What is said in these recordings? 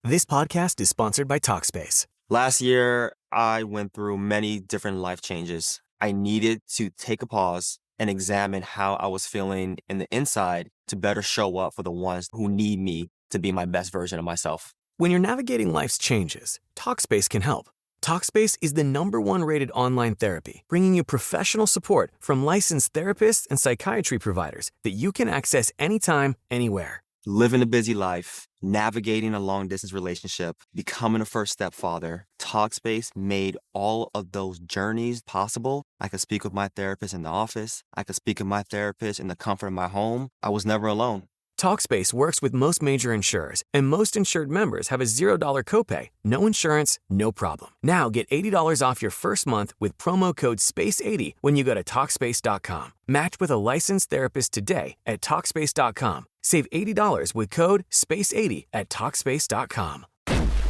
This podcast is sponsored by Talkspace. Last year, I went through many different life changes. I needed to take a pause and examine how I was feeling in the inside to better show up for the ones who need me to be my best version of myself. When you're navigating life's changes, Talkspace can help. Talkspace is the #1 rated online therapy, bringing you professional support from licensed therapists and psychiatry providers that you can access anytime, anywhere. Living a busy life, navigating a long-distance relationship, becoming a first-step father, Talkspace made all of those journeys possible. I could speak with my therapist in the office. I could speak with my therapist in the comfort of my home. I was never alone. Talkspace works with most major insurers, and most insured members have a $0 copay. No insurance, no problem. Now get $80 off your first month with promo code SPACE80 when you go to Talkspace.com. Match with a licensed therapist today at Talkspace.com. Save $80 with code SPACE80 at Talkspace.com.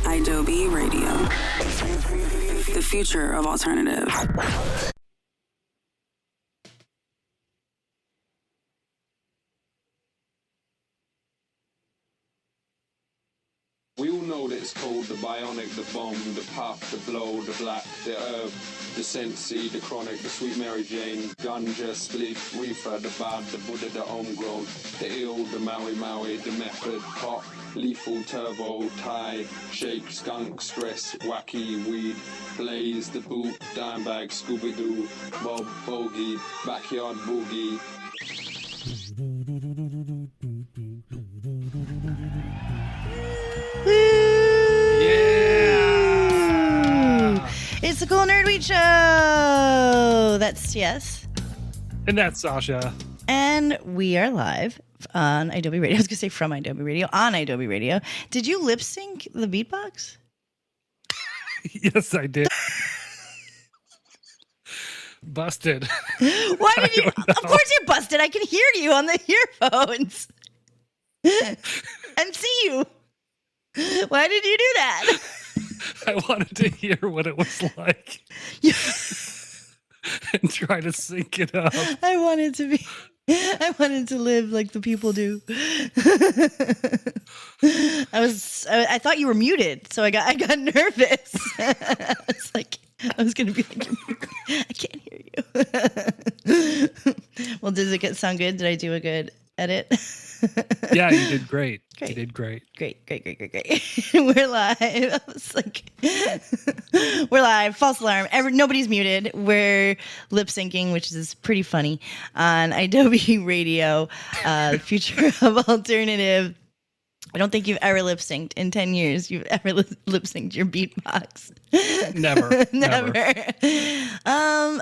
Adobe Radio. The future of alternative. We all know that it's called the bionic, the bomb, the puff, the blow, the black, the herb, the sensi, the chronic, the sweet Mary Jane, ganja, spliff, reefer, the bad, the Buddha, the homegrown, the ill, the Maui Maui, the method, pop, lethal, turbo, Thai, shake, skunk, stress, wacky, weed, blaze, the boot, dime bag, Scooby-Doo, Bob, bogey, backyard boogie. Yeah! It's the Cool Nerd Week Show! That's yes. And that's Sasha. And we are live on Adobe Radio. I was going to say from Adobe Radio, on Adobe Radio. Did you lip sync the beatbox? Yes, I did. Busted. Why did you? Of course you're busted. I can hear you on the earphones and see you. Why did you do that? I wanted to hear what it was like and try to sync it up. I wanted to live like the people do. I thought you were muted, so I got nervous. I was gonna be like, I can't hear you. Well, does it sound good? Did I do a good edit? Yeah, you did great. Great. You did great. Great. We're live. I was like, we're live. False alarm. Nobody's muted. We're lip syncing, which is pretty funny, on Adobe Radio, the future of alternative. I don't think you've ever lip synced in 10 years. You've ever lip synced your beatbox. Never.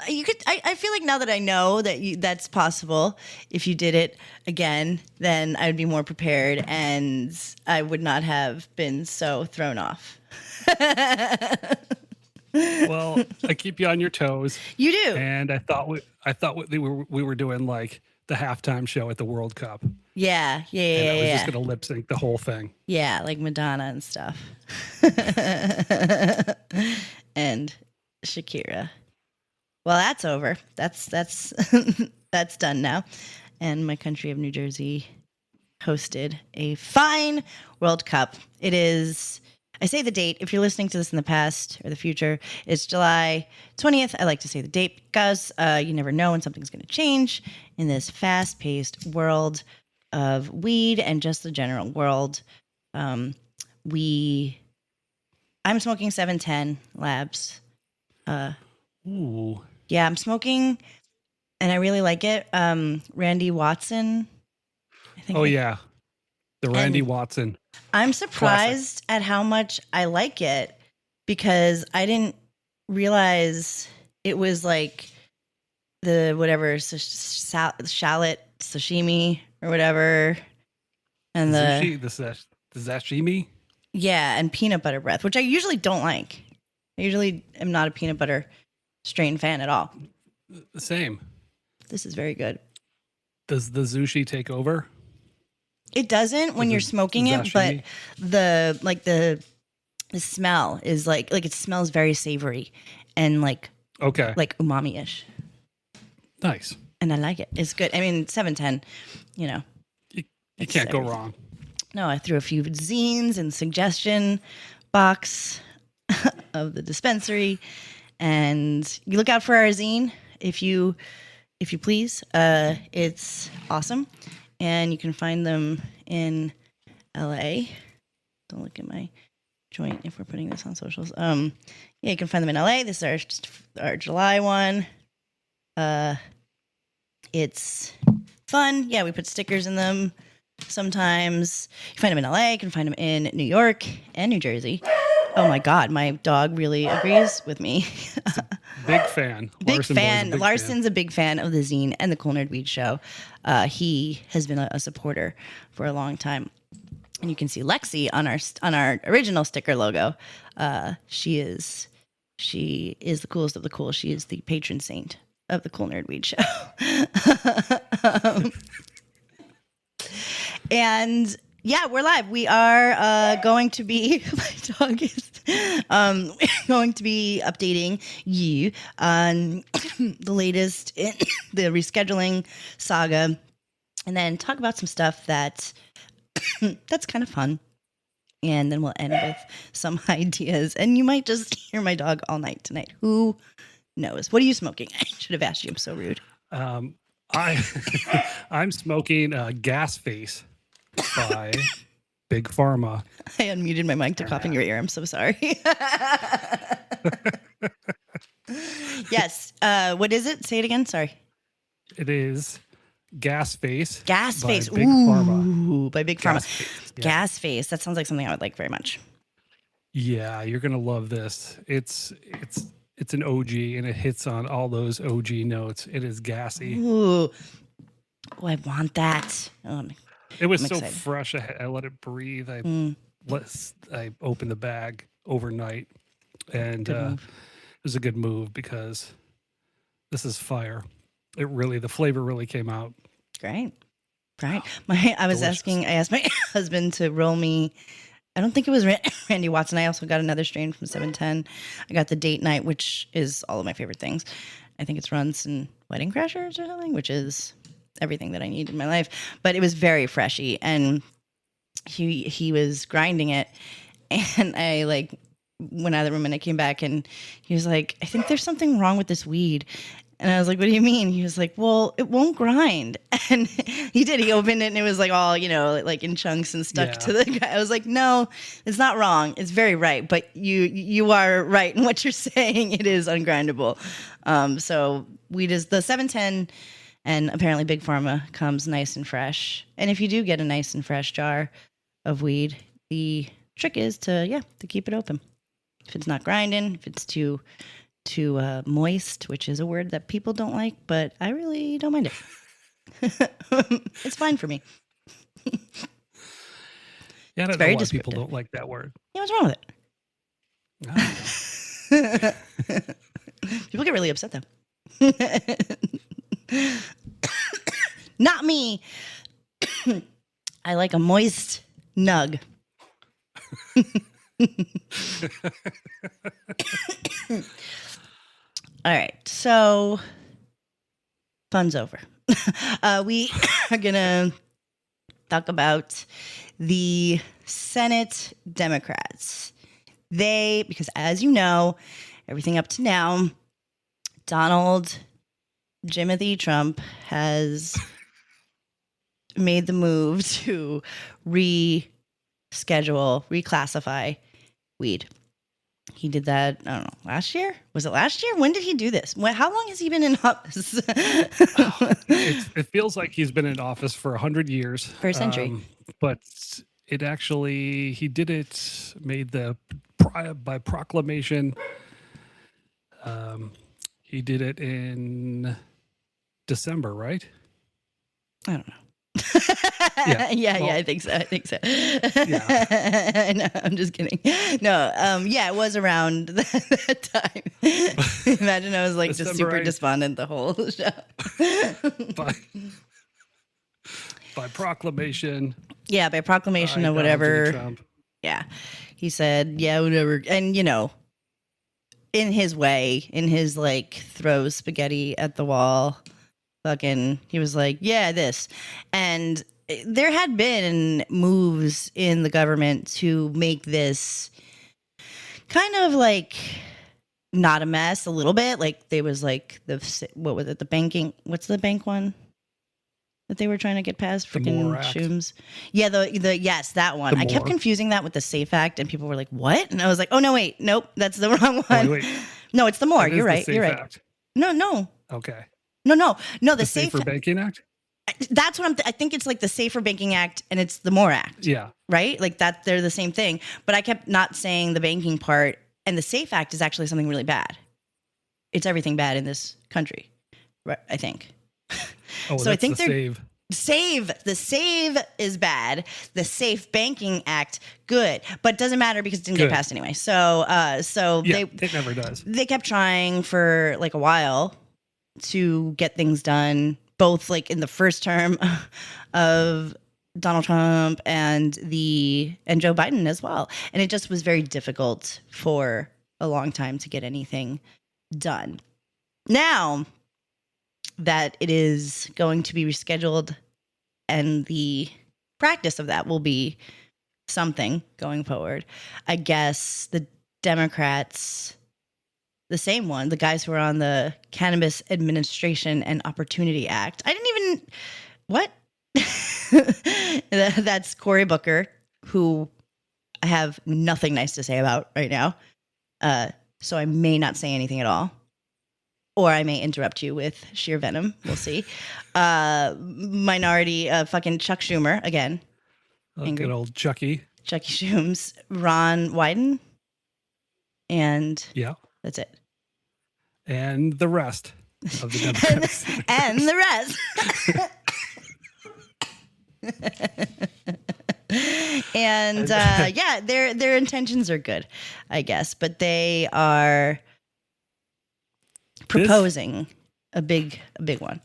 You could. I feel like now that I know that that's possible, if you did it again, then I would be more prepared and I would not have been so thrown off. Well, I keep you on your toes. You do. And I thought we were doing like the halftime show at the World Cup. Yeah. And I was just gonna lip sync the whole thing. Yeah, like Madonna and stuff. And Shakira. Well, that's over. That's that's done now. And my country of New Jersey hosted a fine World Cup. It is, I say the date, if you're listening to this in the past or the future, it's July 20th. I like to say the date because you never know when something's going to change in this fast-paced world of weed and just the general world. I'm smoking 710 Labs. Ooh. Yeah, I'm smoking, and I really like it. Randy Watson. I think. Oh, yeah. The Randy Watson. I'm surprised at how much I like it because I didn't realize it was like the whatever shallot sashimi or whatever, and the sashimi. Yeah, and peanut butter breath, which I usually don't like. I usually am not a peanut butter strain fan at all. Same. This is very good. Does the sushi take over? It doesn't when you're smoking it, but the smell is like it smells very savory and like umami-ish. Nice. And I like it. It's good. I mean, 710, you can't go wrong. No, I threw a few zines in the suggestion box of the dispensary, and you look out for our zine if you please. It's awesome, and you can find them in LA. Don't look at my joint if we're putting this on socials. Yeah, you can find them in LA. This is our July one. It's fun. Yeah, we put stickers in them sometimes. You find them in LA. You can find them in New York and New Jersey. Oh my God, my dog really agrees with me. Big fan. Larson's a big fan of the zine and the Cool Nerd Weed Show. He has been a supporter for a long time. And you can see Lexi on our original sticker logo. She is the coolest of the cool. She is the patron saint of the Cool Nerd Weed Show. And yeah, we're live. We are going to be, my dog is going to be updating you on the latest in the rescheduling saga, and then talk about some stuff that's kind of fun. And then we'll end with some ideas. And you might just hear my dog all night tonight. Who knows? What are you smoking? I should have asked you. I'm so rude. I'm smoking Gas Face by Big Pharma. I unmuted my mic to cough in your ear. I'm so sorry. Yes. What is it? Say it again. Sorry. It is Gas Face. Gas by Face. Big Ooh, Pharma. by Big Gas Pharma. Face, yeah. Gas Face. That sounds like something I would like very much. Yeah, you're gonna love this. It's an OG, and it hits on all those OG notes. It is gassy. Ooh. Oh, I want that. Oh, It was I'm so excited. fresh. I let it breathe. I opened the bag overnight, and it was a good move because this is fire. The flavor really came out. Great. Right. I asked my husband to roll me. I don't think it was Randy Watson. I also got another strain from 710. I got the Date Night, which is all of my favorite things. I think it's Runts and Wedding Crashers or something, which is everything that I need in my life. But it was very freshy, and he was grinding it, and I went out of the room, and I came back, and he was like, "I think there's something wrong with this weed." And I was like, "What do you mean?" He was like, "Well, it won't grind." And he did. He opened it, and it was like all, in chunks and stuck to the guy. I was like, "No, it's not wrong. It's very right. But you are right in what you're saying. It is ungrindable." So weed is the 710, and apparently Big Pharma comes nice and fresh. And if you do get a nice and fresh jar of weed, the trick is to keep it open. If it's not grinding, if it's too moist, which is a word that people don't like, but I really don't mind it. It's fine for me. Yeah, I don't know why people don't like that word. Yeah, what's wrong with it? People get really upset though. Not me. I like a moist nug. All right, so fun's over. We are gonna talk about the Senate Democrats. Because as you know, everything up to now, Donald Jimothy Trump has made the move to reclassify weed. He did that, I don't know, last year? Was it last year? When did he do this? How long has he been in office? It feels like he's been in office for 100 years. For a century. But he did it, by proclamation. He did it in December, right? I don't know. Yeah, I think so. Yeah. No, I'm just kidding. No, it was around that time. Imagine I was like just super despondent the whole show. by proclamation. Yeah, by proclamation of whatever. Trump. Yeah. He said, yeah, whatever. And, in his way, throw spaghetti at the wall, he was like, yeah, this. And there had been moves in the government to make this kind of like not a mess a little bit. Like there was like what was it? The banking. What's the bank one that they were trying to get past? Freaking Shooms. Yeah, yes, that one. I kept confusing that with the SAFE Act, and people were like, "What?" And I was like, "Oh no, wait, nope, that's the wrong one." Wait. No, it's the MORE. You're right. You're right. Act. No. Okay. No. The Safer Banking Act. That's what I think it's like the Safer Banking Act and it's the MORE Act. Yeah. Right? Like that they're the same thing. But I kept not saying the banking part, and the SAFE Act is actually something really bad. It's everything bad in this country. Right, I think. Oh, so I think the SAVE is bad. The Safe Banking Act, good. But doesn't matter because it didn't get passed anyway. So it never does. They kept trying for like a while to get things done, both like in the first term of Donald Trump and Joe Biden as well. And it just was very difficult for a long time to get anything done. Now that it is going to be rescheduled and the practice of that will be something going forward, I guess the Democrats, the same one, the guys who are on the Cannabis Administration and Opportunity Act. I didn't even, what? That's Cory Booker, who I have nothing nice to say about right now. So I may not say anything at all. Or I may interrupt you with sheer venom. We'll see. Minority, fucking Chuck Schumer, again. Good old Chucky Schooms. Ron Wyden. And that's it. And the rest of the Democrats. and the rest. And their intentions are good, I guess. But they are proposing a big one.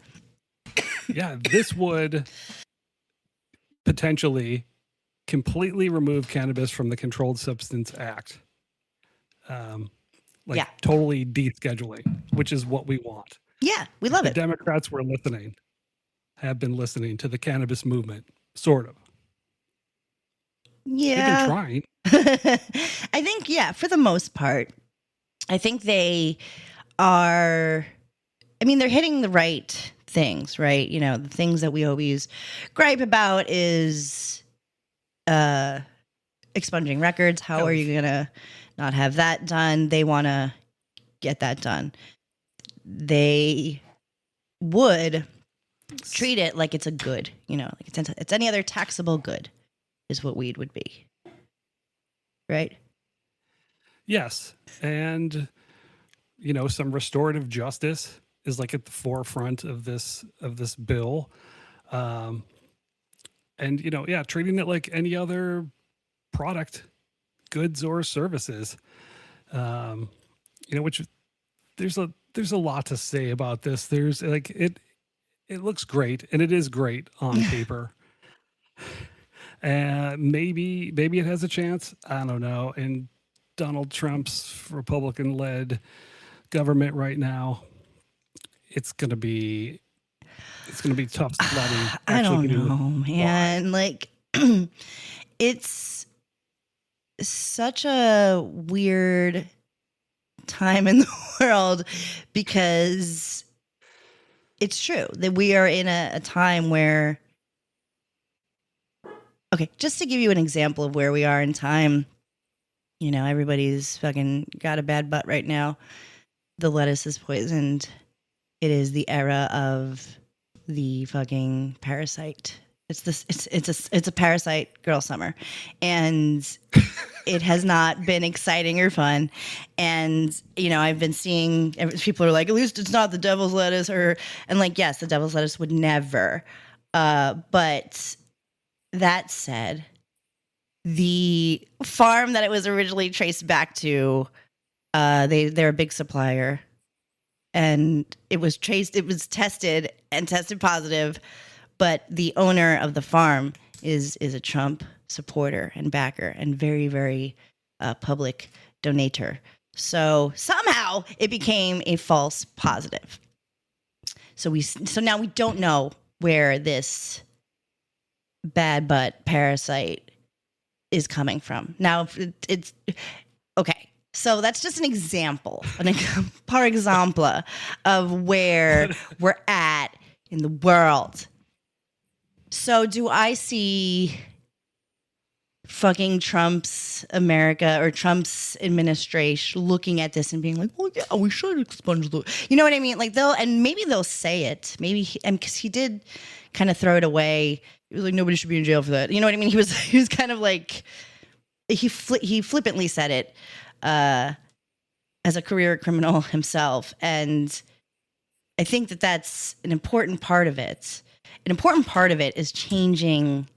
Yeah, this would potentially completely remove cannabis from the Controlled Substance Act. Totally descheduling, which is what we want. Yeah, we love it. The Democrats have been listening to the cannabis movement, sort of. Yeah. They've been trying. I think, for the most part, I think they are, they're hitting the right things, right? You know, the things that we always gripe about is expunging records. How are you going to not have that done? They want to get that done. They would treat it like it's a good, like it's any other taxable good is what weed would be. Right? Yes. And, some restorative justice is like at the forefront of this bill. And, treating it like any other product, goods or services, which there's a lot to say about this. There's like, it looks great and it is great on paper. And maybe it has a chance. I don't know. In Donald Trump's Republican-led government right now, it's gonna be tough sledding. I don't know, man. Like, it's such a weird time in the world because it's true that we are in a time where. Okay, just to give you an example of where we are in time, everybody's fucking got a bad butt right now. The lettuce is poisoned. It is the era of the fucking Parasite. It's a Parasite girl summer, and it has not been exciting or fun. And I've been seeing people are like, at least it's not the devil's lettuce, and like, yes, the devil's lettuce would never, but. That said, the farm that it was originally traced back to, they're a big supplier, and it was tested positive, but the owner of the farm is a Trump supporter and backer and very, very public donator. So somehow it became a false positive. So now we don't know where this bad butt Parasite is coming from. Now, it's okay. So that's just an example, par example of where we're at in the world. So do I see fucking Trump's America or Trump's administration looking at this and being like, well, yeah, we should expunge the, you know what I mean? Like maybe they'll say it, maybe, because he did kind of throw it away. He was like, nobody should be in jail for that. You know what I mean? He was kind of like, he flippantly said it as a career criminal himself. And I think that that's an important part of it. An important part of it is changing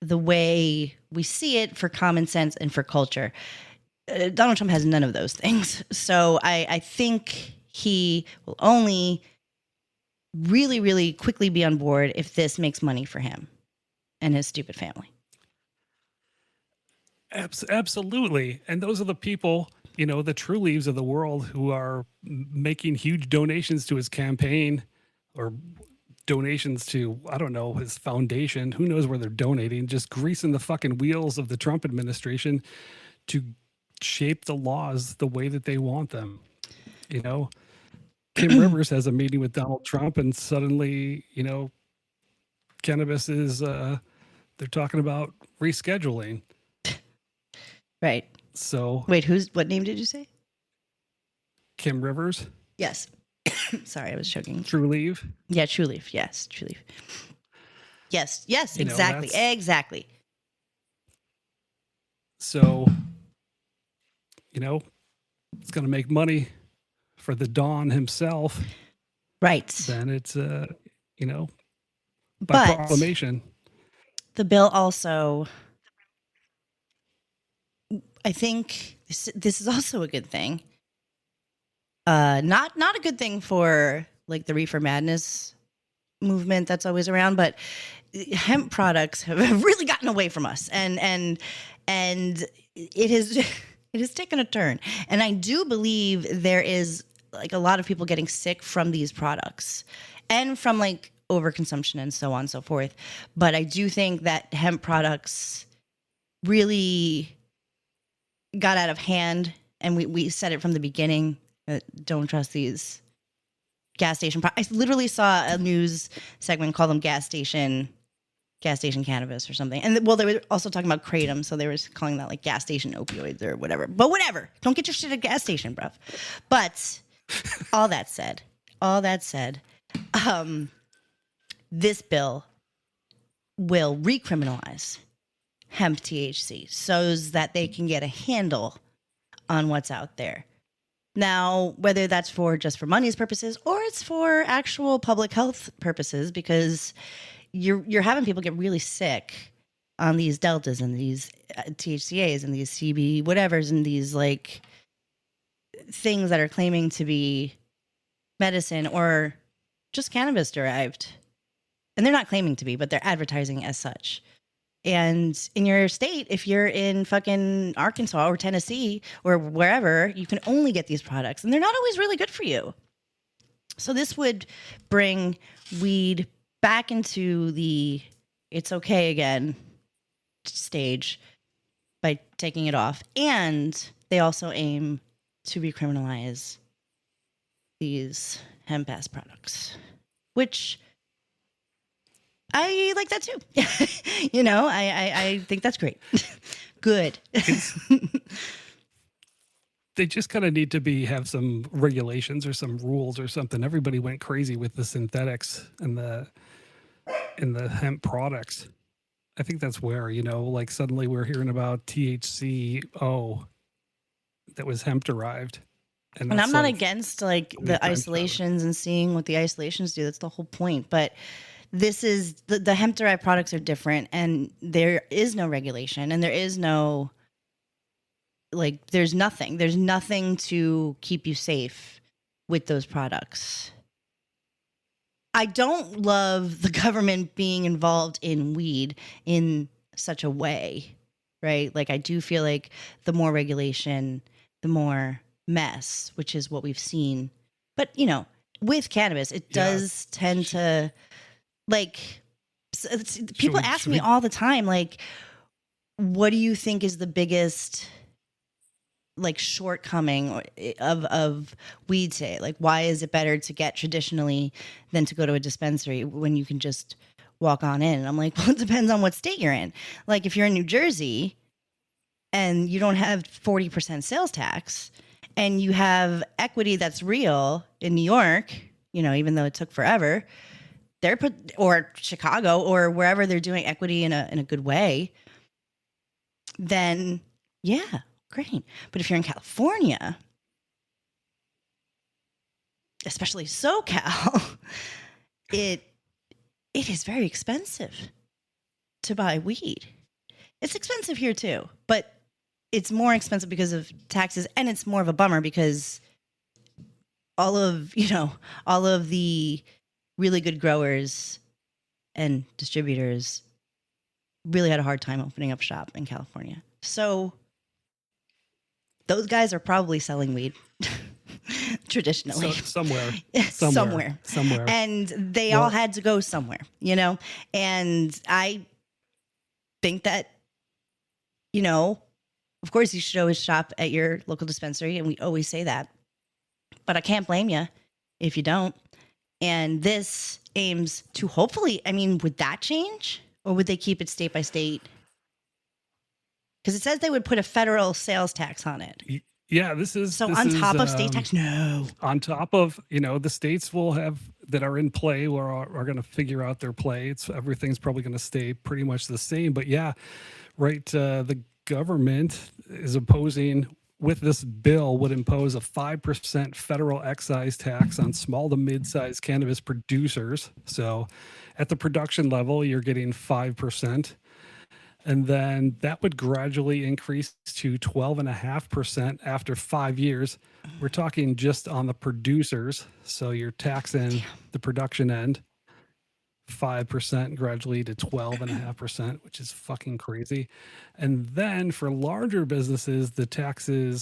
the way we see it for common sense and for culture. Donald Trump has none of those things. So I think he will only really, really quickly be on board if this makes money for him and his stupid family. Absolutely. And those are the people, the true leaves of the world who are making huge donations to his campaign or donations to, I don't know, his foundation. Who knows where they're donating? Just greasing the fucking wheels of the Trump administration to shape the laws the way that they want them. Kim Rivers has a meeting with Donald Trump and suddenly, cannabis is, they're talking about rescheduling. Right. So wait, what name did you say? Kim Rivers. Yes. Sorry, I was choking. True Leaf. Yeah, True Leaf. Yes, True Leaf. Yes, exactly. Exactly. So, it's going to make money for the Don himself. Right. Then it's, by but proclamation. The bill also, I think this is also a good thing. Not a good thing for like the reefer madness movement that's always around, but hemp products have really gotten away from us, and it has taken a turn. And I do believe there is like a lot of people getting sick from these products and from like overconsumption and so on and so forth. But I do think that hemp products really got out of hand, and we said it from the beginning. Don't trust these gas station. I literally saw a news segment call them gas station cannabis or something. And well, they were also talking about kratom, so they were calling that like gas station opioids or whatever. But whatever, don't get your shit at a gas station, bruv. But all that said, this bill will recriminalize hemp THC so that they can get a handle on what's out there. Now, whether that's just for money's purposes or it's for actual public health purposes, because you're having people get really sick on these deltas and these THCAs and these CB whatevers and these like things that are claiming to be medicine or just cannabis derived. And they're not claiming to be, but they're advertising as such. And in your state, if you're in fucking Arkansas or Tennessee or wherever, you can only get these products. And they're not always really good for you. So this would bring weed back into the it's okay again stage by taking it off. And they also aim to recriminalize these hemp-ass products, which I like that too. I think that's great. Good. They just kind of need to have some regulations or some rules or something. Everybody went crazy with the synthetics and the hemp products. I think that's where, like suddenly we're hearing about THCO that was hemp derived. And I'm not against like the isolations and seeing what the isolations do. That's the whole point. But this is the hemp derived products are different, and there is no regulation, and there is no there's nothing to keep you safe with those products. I don't love the government being involved in weed in such a way, right? Like I do feel like the more regulation, the more mess, which is what we've seen. But with cannabis, it does tend to People ask me all the time, like, what do you think is the biggest like shortcoming of weed, say? Like, why is it better to get traditionally than to go to a dispensary when you can just walk on in? And I'm like, well, it depends on what state you're in. Like, if you're in New Jersey and you don't have 40% sales tax and you have equity that's real in New York, you know, even though it took forever, or Chicago or wherever they're doing equity in a good way, then yeah, great. But if you're in California, especially SoCal, it is very expensive to buy weed. It's expensive here too, but it's more expensive because of taxes, and it's more of a bummer because all of the really good growers and distributors really had a hard time opening up shop in California. So those guys are probably selling weed traditionally. Somewhere. And they all had to go somewhere, you know? And I think that, you know, of course you should always shop at your local dispensary, and we always say that. But I can't blame you if you don't. And this aims to hopefully, I mean, would that change? Or would they keep it state by state? Because it says they would put a federal sales tax on it. Yeah, on top of state tax? No. On top of, you know, the states will have that are in play or are going to figure out their play. Everything's probably going to stay pretty much the same. But yeah, right. The government is opposing, with this bill, would impose a 5% federal excise tax on small to mid-sized cannabis producers. So at the production level, you're getting 5%. And then that would gradually increase to 12.5% after 5 years. We're talking just on the producers. So you're taxing the production end 5% gradually to 12.5%, which is fucking crazy. And then for larger businesses, the tax would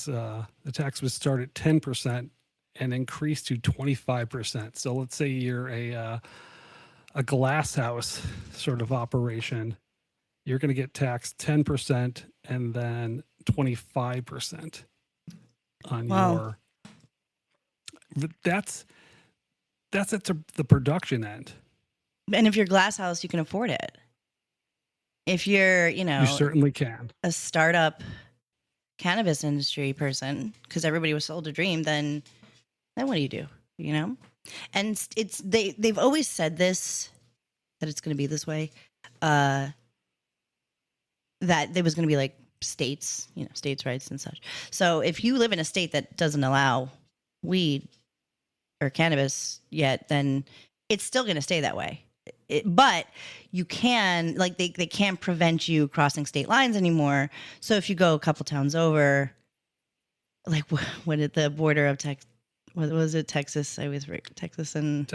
start at 10% and increase to 25%. So let's say you're a glass house sort of operation, you're going to get taxed 10% and then 25% on your. That's at the production end. And if you're glass house, you can afford it. If you're, you know, you certainly can. A startup cannabis industry person, because everybody was sold a dream, then what do? You know? And they've always said this, that it's going to be this way, that there was going to be like states rights and such. So if you live in a state that doesn't allow weed or cannabis yet, then it's still going to stay that way. But you can, like, they can't prevent you crossing state lines anymore. So if you go a couple towns over, like what at the border of Texas, what was it? Texas? I was right. Texas and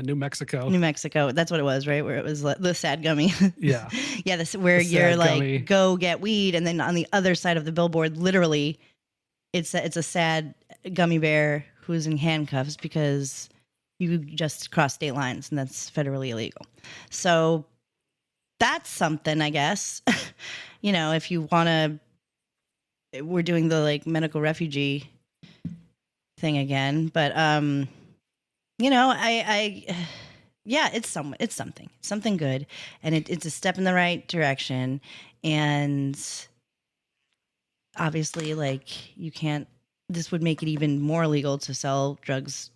New Mexico. New Mexico. That's what it was, right? Where it was the sad gummy. Yeah. Yeah. This where you're like, gummy. Go get weed, and then on the other side of the billboard, literally, it's a sad gummy bear who's in handcuffs because you just crossed state lines, and that's federally illegal. So that's something, I guess. You know, if you want to, we're doing the like medical refugee thing again, but you know, yeah, it's something good, and it's a step in the right direction. And obviously, like, this would make it even more illegal to sell drugs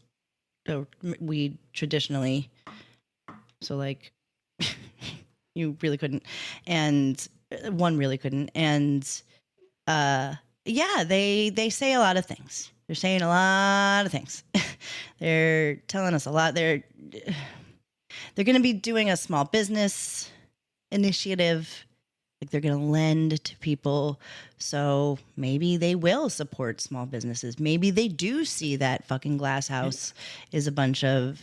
or weed traditionally. So like you really couldn't, and one really couldn't. And yeah, they say a lot of things. They're saying a lot of things. They're telling us a lot. They're going to be doing a small business initiative. Like, they're going to lend to people. So maybe they will support small businesses. Maybe they do see that fucking glass house is a bunch of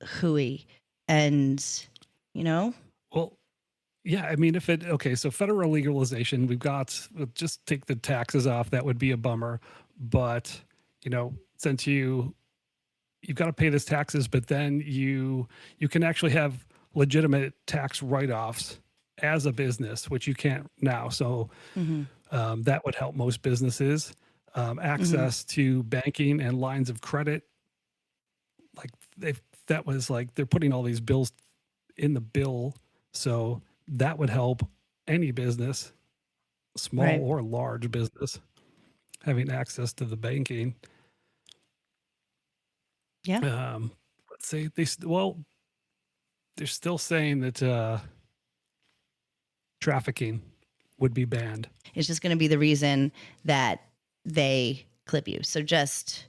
hooey. And, you know? Well, yeah, I mean, so federal legalization, we'll just take the taxes off. That would be a bummer. But, you know, since you've got to pay this taxes, but then you can actually have legitimate tax write-offs as a business, which you can't now. So that would help most businesses. Access to banking and lines of credit, like they're putting all these bills in the bill, so that would help any business, small or large business, having access to the banking. Yeah. Let's say they're still saying that trafficking would be banned. It's just going to be the reason that they clip you. So just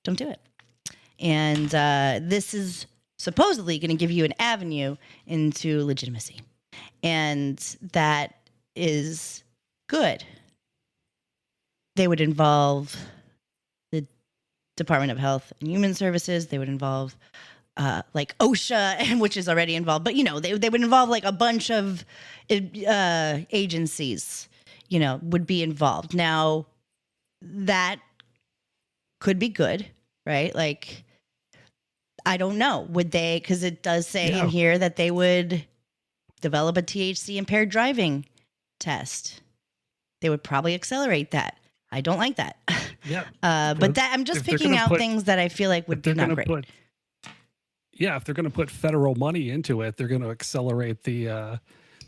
don't do it. And this is supposedly going to give you an avenue into legitimacy. And that is good. They would involve the Department of Health and Human Services. They would involve like OSHA, which is already involved. But, they would involve like a bunch of agencies, would be involved. Now, that could be good, right? Like, I don't know. Would they, because it does say in here that they would develop a THC impaired driving test. They would probably accelerate that. I don't like that. Yeah. But that I'm just picking out things that I feel like would be not great. If they're going to put federal money into it, they're going to accelerate the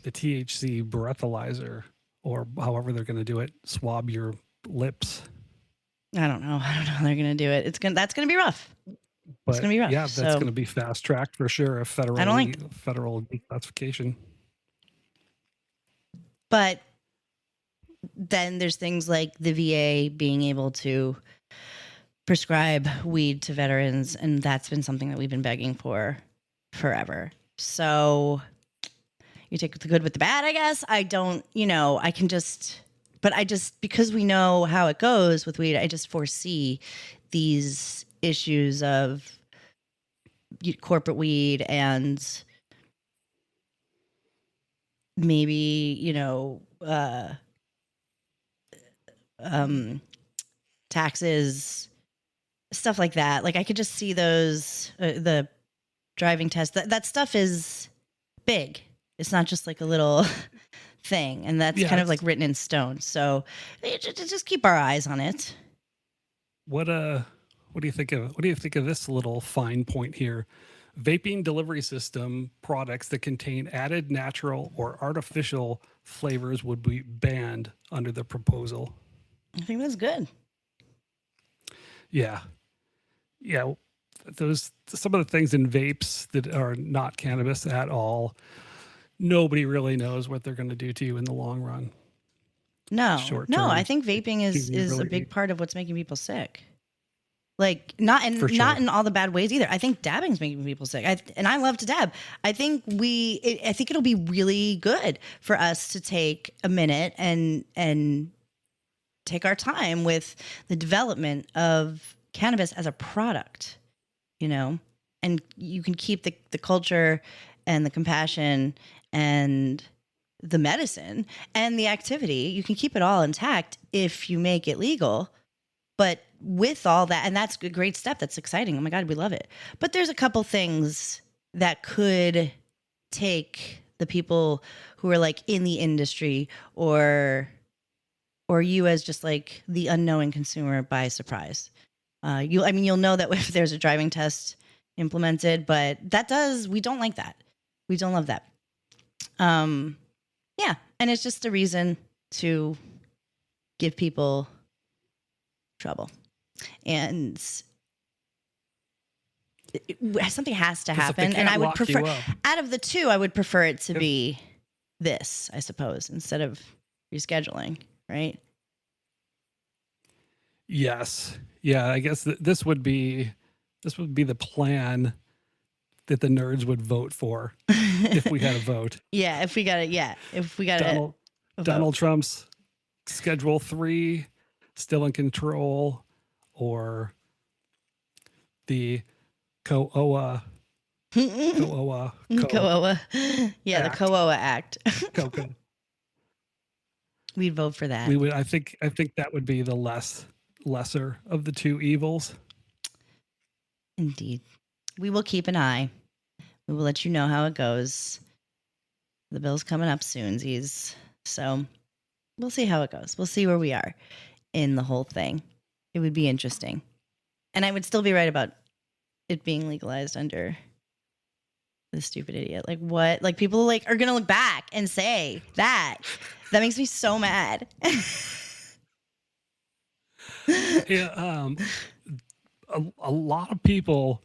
THC breathalyzer, or however they're going to do it. Swab your lips. I don't know how they're going to do it. That's going to be rough. But it's going to be rough. Yeah, that's going to be fast tracked for sure. Federal declassification. But then there's things like the VA being able to prescribe weed to veterans, and that's been something that we've been begging for forever. So you take the good with the bad, I guess. Because we know how it goes with weed, I just foresee these issues of corporate weed and maybe, taxes, stuff like that. Like I could just see those, the driving test, that stuff is big. It's not just like a little thing. And that's kind of like written in stone. So just keep our eyes on it. What do you think of this little fine point here? Vaping delivery system products that contain added natural or artificial flavors would be banned under the proposal. I think that's good. Yeah. Those some of the things in vapes that are not cannabis at all. Nobody really knows what they're going to do to you in the long run. No, I think vaping is a big part of what's making people sick. Like not in all the bad ways either. I think dabbing's making people sick. And I love to dab. I think it'll be really good for us to take a minute and take our time with the development of cannabis as a product, and you can keep the culture and the compassion and the medicine and the activity. You can keep it all intact if you make it legal. But with all that, and that's a great step. That's exciting. Oh my God, we love it. But there's a couple things that could take the people who are like in the industry or you as just like the unknowing consumer by surprise. You'll know that if there's a driving test implemented, but we don't like that. We don't love that. Yeah. And it's just a reason to give people trouble. And something has to happen. And I would prefer, out of the two, I would prefer it to be this, I suppose, instead of rescheduling, right? Yes. Yeah, I guess this would be the plan that the nerds would vote for if we had a vote. Yeah, if we got it. Yeah, if we got Donald Trump's Schedule 3 still in control, or the COA. COA. Yeah, Act. The COA Act. We'd vote for that. We would. I think that would be the lesser of the two evils. Indeed. We will keep an eye. We will let you know how it goes. The bill's coming up soon, so we'll see how it goes. We'll see where we are in the whole thing. It would be interesting. And I would still be right about it being legalized under this stupid idiot. Like what? Like people like are gonna look back and say that. That makes me so mad. Yeah, a lot of people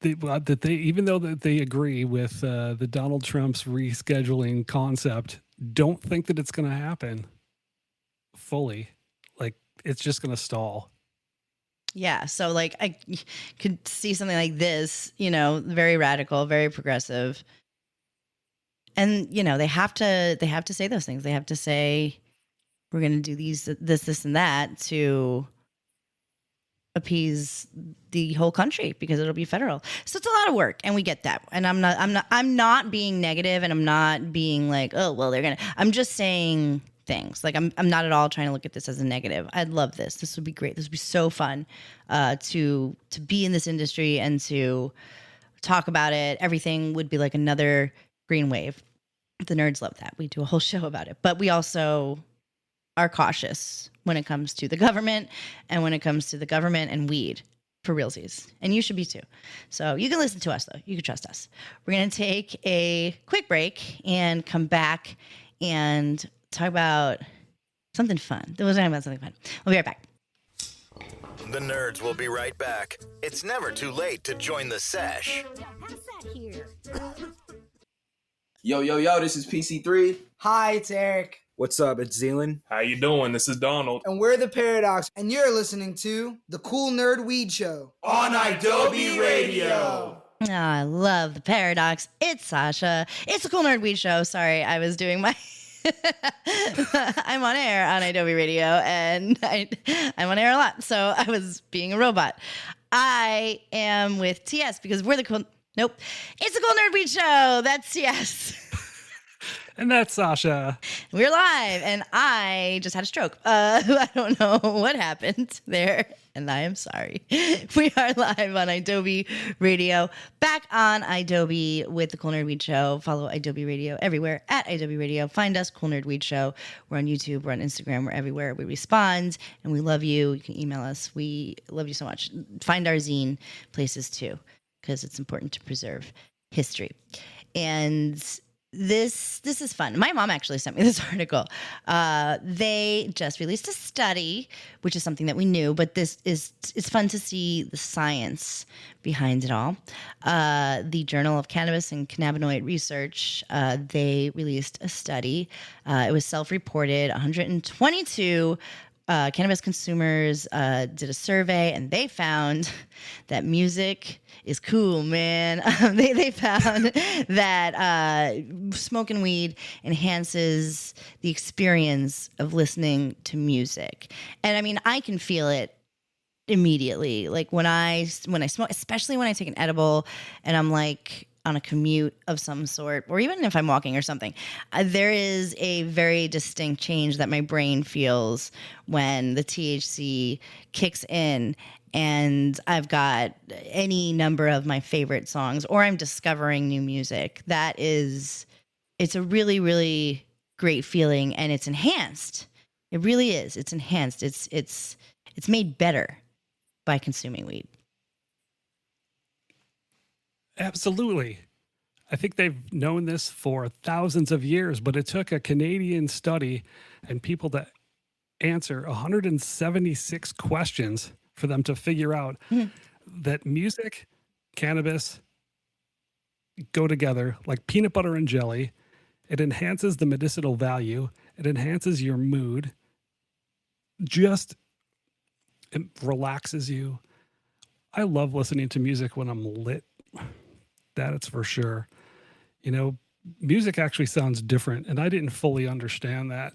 that they even though that they agree with the Donald Trump's rescheduling concept, don't think that it's going to happen fully. Like it's just going to stall. Yeah, so like I could see something like this, very radical, very progressive. And they have to say those things. They have to say we're going to do this and that to appease the whole country because it'll be federal. So it's a lot of work, and we get that. And I'm not being negative, and I'm not being like, oh well, I'm just saying things. Like I'm not at all trying to look at this as a negative. I'd love this. This would be great. This would be so fun to be in this industry and to talk about it. Everything would be like another green wave. The nerds love that. We do a whole show about it, but we also are cautious when it comes to the government and when it comes to the government and weed for realsies. And you should be too. So you can listen to us though. You can trust us. We're going to take a quick break and come back and talk about something fun. We'll talk about something fun. We'll be right back. The nerds will be right back. It's never too late to join the sesh. Yo, this is PC3. Hi, it's Eric. What's up? It's Zealand. How you doing? This is Donald. And we're The Paradox, and you're listening to The Cool Nerd Weed Show on Adobe Radio. Oh, I love The Paradox. It's Sasha. It's The Cool Nerd Weed Show. Sorry, I was doing my... I'm on air on Adobe Radio, and I'm on air a lot, so I was being a robot. I am with TS because we're the cool... Nope. It's The Cool Nerd Weed Show. That's TS. And that's Sasha. We're live, and I just had a stroke. I don't know what happened there, and I am sorry. We are live on Adobe Radio, back on Adobe with the Cool Nerd Weed Show. Follow Adobe Radio everywhere at Adobe Radio. Find us, Cool Nerd Weed Show. We're on YouTube, we're on Instagram, we're everywhere. We respond, and we love you. You can email us. We love you so much. Find our zine places too, because it's important to preserve history. And this is fun. My mom actually sent me this article. They just released a study, which is something that we knew, but it's fun to see the science behind it all. The Journal of Cannabis and Cannabinoid Research, they released a study. It was self-reported. 122 cannabis consumers did a survey, and they found that music is cool, man. They found that smoking weed enhances the experience of listening to music. And I mean, I can feel it immediately. Like when I smoke, especially when I take an edible and I'm like on a commute of some sort, or even if I'm walking or something, there is a very distinct change that my brain feels when the THC kicks in and I've got any number of my favorite songs, or I'm discovering new music. It's a really, really great feeling, and it's enhanced. It really is. It's enhanced. It's made better by consuming weed. Absolutely. I think they've known this for thousands of years, but it took a Canadian study and people to answer 176 questions for them to figure out that music, cannabis go together like peanut butter and jelly. It enhances the medicinal value. It enhances your mood. It relaxes you. I love listening to music when I'm lit. That it's for sure. Music actually sounds different, and I didn't fully understand that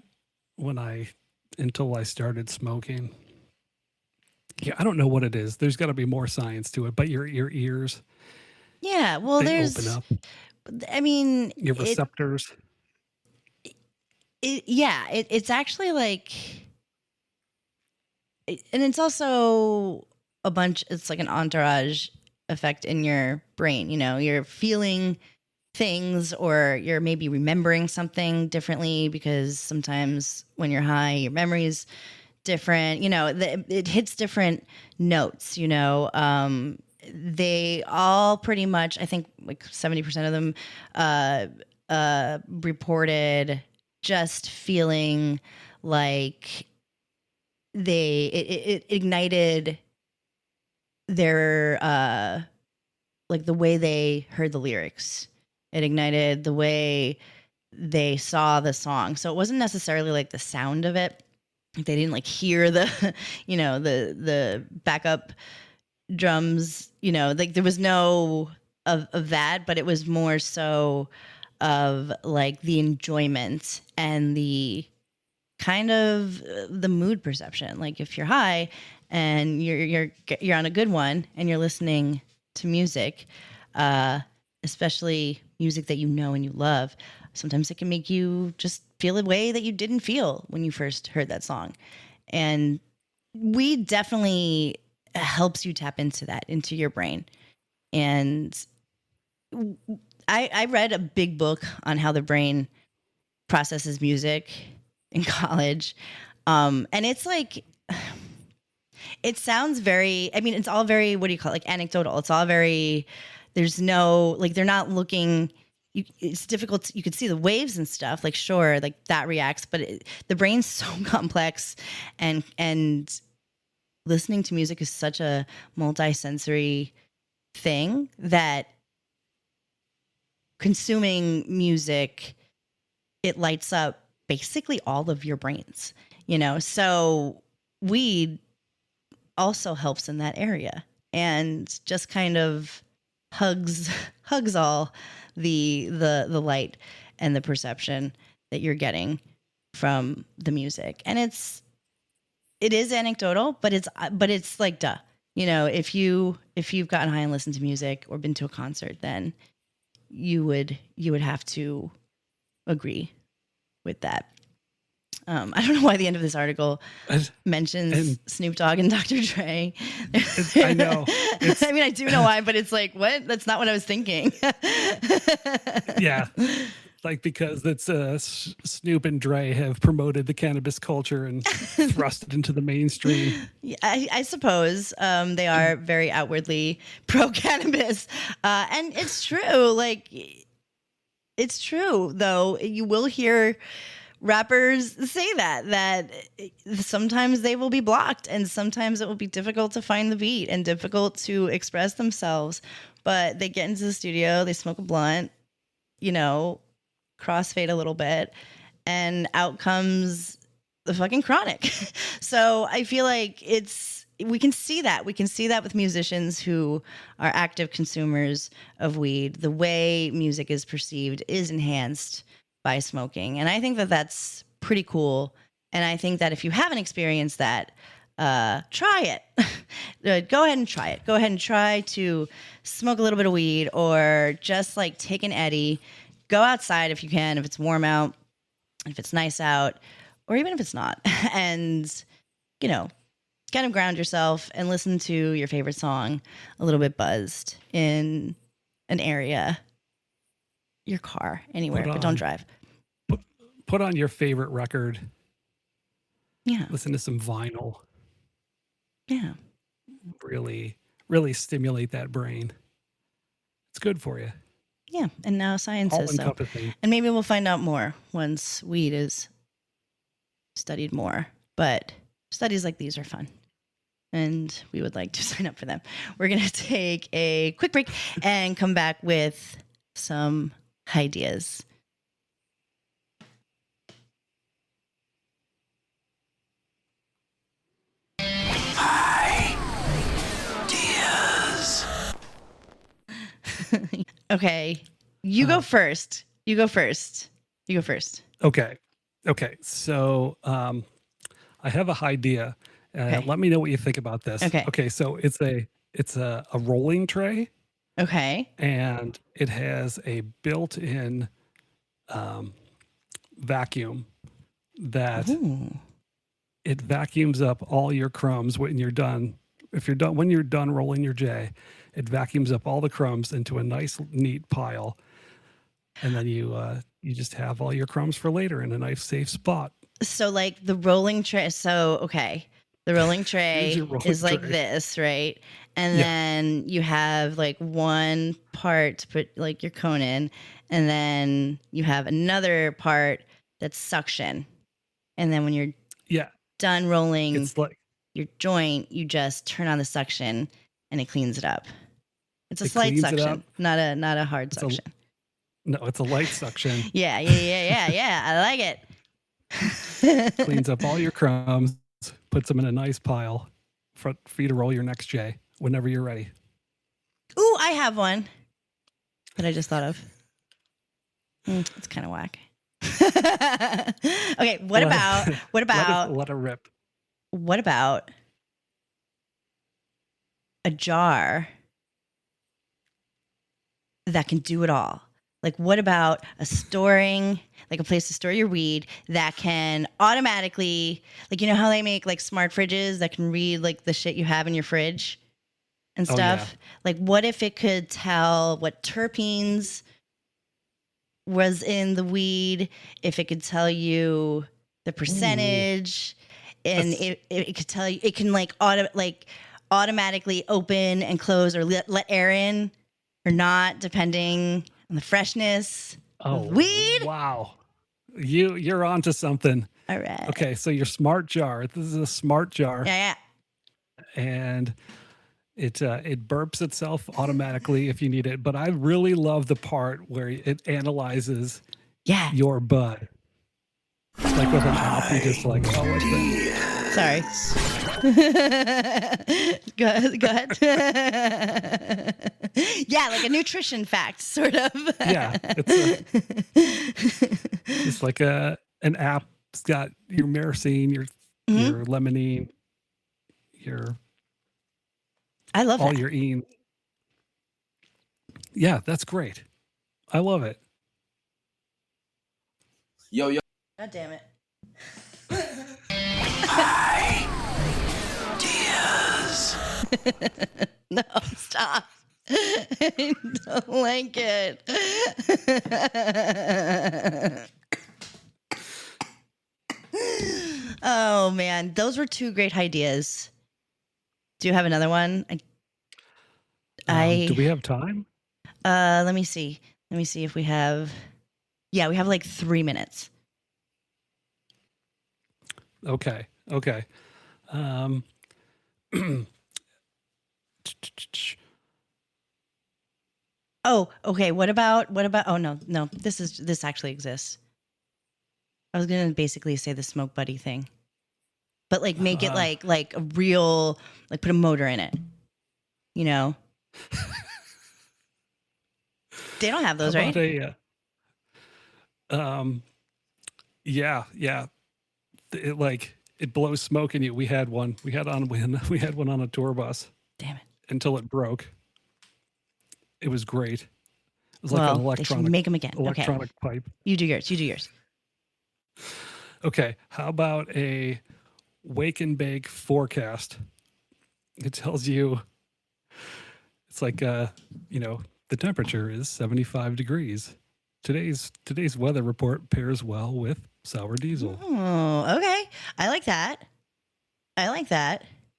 until I started smoking. Yeah, I don't know what it is. There's got to be more science to it, but your ears, yeah, well, there's open up. I mean, Your receptors. It's actually like, and it's also it's like an entourage effect in your brain. You know, you're feeling things, or you're maybe remembering something differently, because sometimes when you're high, your memory's different. You know, it hits different notes. You know, they all pretty much, I think, like 70% of them reported just feeling like it ignited their like the way they heard the lyrics. It ignited the way they saw the song. So it wasn't necessarily like the sound of it. They didn't like hear the, you know, the backup drums, you know, like there was no of that, but it was more so of like the enjoyment and the kind of the mood perception. Like if you're high and you're on a good one and you're listening to music, especially music that you know and you love, sometimes it can make you just feel a way that you didn't feel when you first heard that song. And weed definitely helps you tap into that, into your brain. And I read a big book on how the brain processes music in college. And it's like, it sounds very, I mean, it's all very, what do you call it? Like anecdotal. It's all very, there's no, like, they're not looking, it's difficult. You could see the waves and stuff, like, sure, like that reacts, but the brain's so complex, and listening to music is such a multi-sensory thing that consuming music, it lights up basically all of your brains, you know? So weed also helps in that area, and just kind of hugs all the light and the perception that you're getting from the music. And it is anecdotal, but it's like, duh, you know, if you've gotten high and listened to music or been to a concert, then you would have to agree with that. I don't know why the end of this article mentions Snoop Dogg and Dr. Dre. I know. I mean, I do know why, but it's like, what? That's not what I was thinking. Yeah. Like, because that's Snoop and Dre have promoted the cannabis culture and thrust it into the mainstream. Yeah, I suppose they are very outwardly pro-cannabis. And it's true. Like, it's true, though. You will hear rappers say that sometimes they will be blocked, and sometimes it will be difficult to find the beat and difficult to express themselves. But they get into the studio, they smoke a blunt, you know, crossfade a little bit, and out comes the fucking chronic. So I feel like we can see that with musicians who are active consumers of weed. The way music is perceived is enhanced by smoking. And I think that that's pretty cool. And I think that if you haven't experienced that, try it. Go ahead and try it. Go ahead and try to smoke a little bit of weed, or just like take an Eddie. Go outside if you can, if it's warm out, if it's nice out, or even if it's not. And, you know, kind of ground yourself and listen to your favorite song a little bit buzzed in an area, your car, anywhere, but don't drive. Put on your favorite record. Yeah. Listen to some vinyl. Yeah. Really, really stimulate that brain. It's good for you. Yeah. And now science says so. And maybe we'll find out more once weed is studied more. But studies like these are fun, and we would like to sign up for them. We're going to take a quick break and come back with some HIGH-deas. HIGH-deas. Okay, you go first. You go first. Okay. So I have a HIGH-dea. Okay. Let me know what you think about this. Okay. So it's a rolling tray. Okay. And it has a built-in vacuum that it vacuums up all your crumbs when you're done when you're done rolling your J, it vacuums up all the crumbs into a nice, neat pile, and then you just have all your crumbs for later in a nice, safe spot. So like the rolling tray. So okay, the rolling tray is like tray. this, right? And then you have like one part to put like your cone in, and then you have another part that's suction. And then when you're done rolling it's like your joint, you just turn on the suction and it cleans it up. It's a slight suction, not a hard suction. No, it's a light suction. Yeah. I like it. Cleans up all your crumbs, puts them in a nice pile for you to roll your next J whenever you're ready. Ooh, I have one that I just thought of. It's kind of whack. Okay, what about let it rip. What about a jar that can do it all? Like, what about a place to store your weed that can automatically, like, you know how they make like smart fridges that can read like the shit you have in your fridge and stuff? Like, what if it could tell what terpenes was in the weed, if it could tell you the percentage, and it could tell you, it can like automatically open and close or let air in or not, depending on the freshness of weed. Wow. You're onto something. All right. Okay, so your smart jar. This is a smart jar. Yeah. And it burps itself automatically if you need it. But I really love the part where it analyzes your bud. Like with an app, you just like, what's that? Sorry. Go ahead. Yeah, like a nutrition fact, sort of. Yeah, it's like an app. It's got your myrcene, your limonene, I love all your enes. Yeah, that's great. I love it. Yo. God damn it. HIGH-deas. No, stop. I don't like it. Oh, man. Those were two great ideas. Do you have another one? Do we have time? Let me see. Let me see if we have. Yeah, we have like 3 minutes. Okay. Oh, okay. What about? Oh no. This actually exists. I was gonna basically say the smoke buddy thing, but like make it like a real, like put a motor in it. You know. They don't have those, right? Yeah. It blows smoke in you. We had one. We had one on a tour bus. Damn it! Until it broke. It was great. It was like an electronic. They should make them again. Electronic pipe. You do yours. Okay. How about a wake and bake forecast? It tells you. It's like the temperature is 75 degrees. Today's weather report pairs well with sour diesel. Oh, okay. I like that.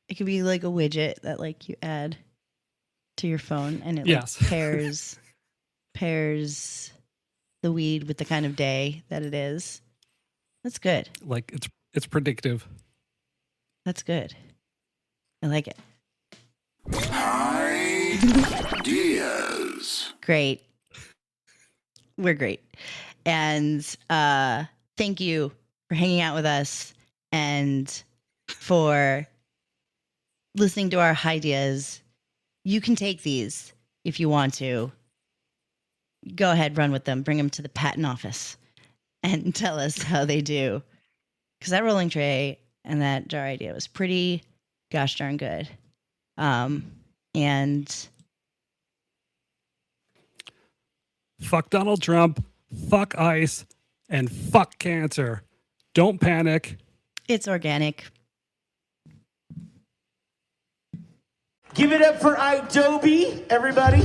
It could be like a widget that like you add to your phone, and it like pairs the weed with the kind of day that it is. That's good. Like it's predictive. That's good. I like it. HIGH-deas. Great. We're great. And thank you for hanging out with us and for listening to our HIGH-deas. You can take these if you want to. Go ahead, run with them. Bring them to the patent office and tell us how they do. Because that rolling tray and that jar idea was pretty gosh darn good. And fuck Donald Trump, fuck ICE, and fuck cancer. Don't panic. It's organic. Give it up for Adobe, everybody.